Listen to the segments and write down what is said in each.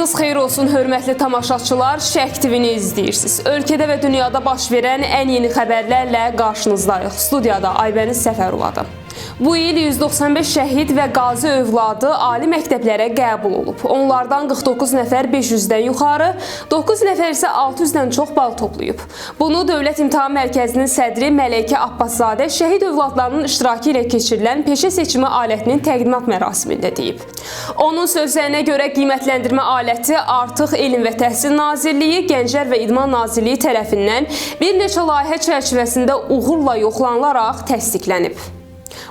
Vaxtınız xeyir olsun, hörmətli tamaşaçılar. Şərq TV-ni izləyirsiniz. Ölkədə və dünyada baş verən ən yeni xəbərlərlə qarşınızdayıq. Studiyada Aybəniz Səfərovadır. Bu il 195 şəhid və qazi övladı ali məktəblərə qəbul olub. Onlardan 49 nəfər 500-dən yuxarı, 9 nəfər isə 600-dən çox bal toplayıb. Bunu Dövlət İmtahan Mərkəzinin sədri Məleykə Abbaszadə şəhid övladlarının iştirakı ilə keçirilən peşə seçimi alətinin təqdimat mərasimində deyib. Onun sözlərinə görə qiymətləndirmə aləti artıq Elm və Təhsil Nazirliyi, Gənclər və İdman Nazirliyi tərəfindən bir neçə layihə çərçivəsində uğurla yoxlanılaraq təsdiqlənib.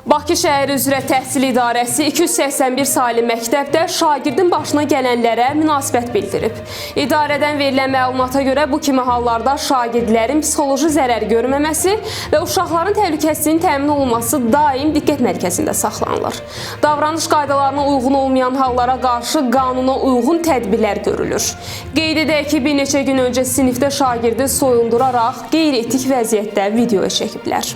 Bakı şəhəri üzrə Təhsil İdarəsi 281 saylı məktəbdə şagirdin başına gələnlərə münasibət bildirib. İdarədən verilən məlumata görə bu kimi hallarda şagirdlərin psixoloji zərər görməməsi və uşaqların təhlükəsizliyinin təmin olunması daim diqqət mərkəzində saxlanılır. Davranış qaydalarına uyğun olmayan hallara qarşı qanuna uyğun tədbirlər görülür. Qeyd edək ki, bir neçə gün öncə sinifdə şagirdi soyunduraraq qeyri-etik vəziyyətdə video çəkiblər.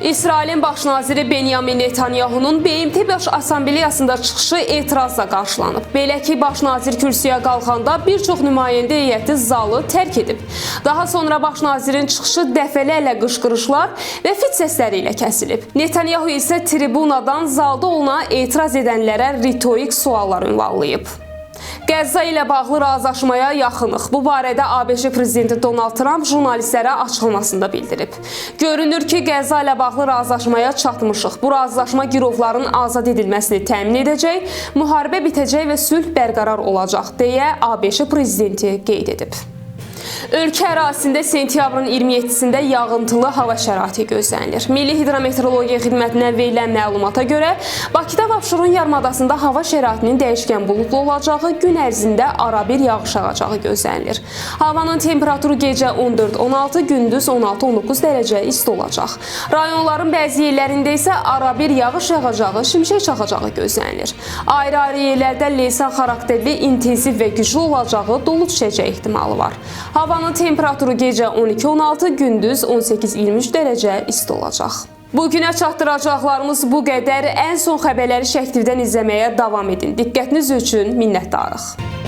İsrailin baş naziri Benyamin Netanyahunun BMT Baş Assambleyasında çıxışı etirazla qarşılanıb. Belə ki, baş nazir kürsüyə qalxanda bir çox nümayəndə heyəti zalı tərk edib. Daha sonra baş nazirin çıxışı dəfələrlə qışqırışlar və fit səsləri ilə kəsilib. Netanyahu isə tribunadan zalda ona etiraz edənlərə ritorik suallar ünvanlayıb. Qəzza ilə bağlı razılaşmaya yaxınıq. Bu barədə ABŞ prezidenti Donald Trump jurnalistlərə açıqlamasında bildirib. Görünür ki, Qəzza ilə bağlı razılaşmaya çatmışıq. Bu razılaşma girovların azad edilməsini təmin edəcək, müharibə bitəcək və sülh bərqərar olacaq, deyə ABŞ prezidenti qeyd edib. Ölkə ərazisində sentyabrın 27-sində yağıntılı hava şəraiti gözlənilir. Milli Hidrometeorologiya Xidmətindən verilən məlumata görə Bakıda və Abşeron yarımadasında hava şəraitinin dəyişkən buludlu olacağı, gün ərzində arabir yağış yağacağı gözlənilir. Havanın temperaturu gecə 14-16, gündüz 16-19 dərəcə isti olacaq. Rayonların bəzi yerlərində isə arabir yağış yağacağı, şimşək çaxacağı gözlənilir. Ayrı-ayrı yerlərdə leysan xarakterli, intensiv və güclü olacağı, dolu düşəcəyi ehtimalı var. Havanın temperaturu gecə 12-16, gündüz 18-23 dərəcə isti olacaq. Bugünə çatdıracaqlarımız bu qədər. Ən son xəbərləri Şərq TV-dən izləməyə davam edin. Diqqətiniz üçün minnətdarıq.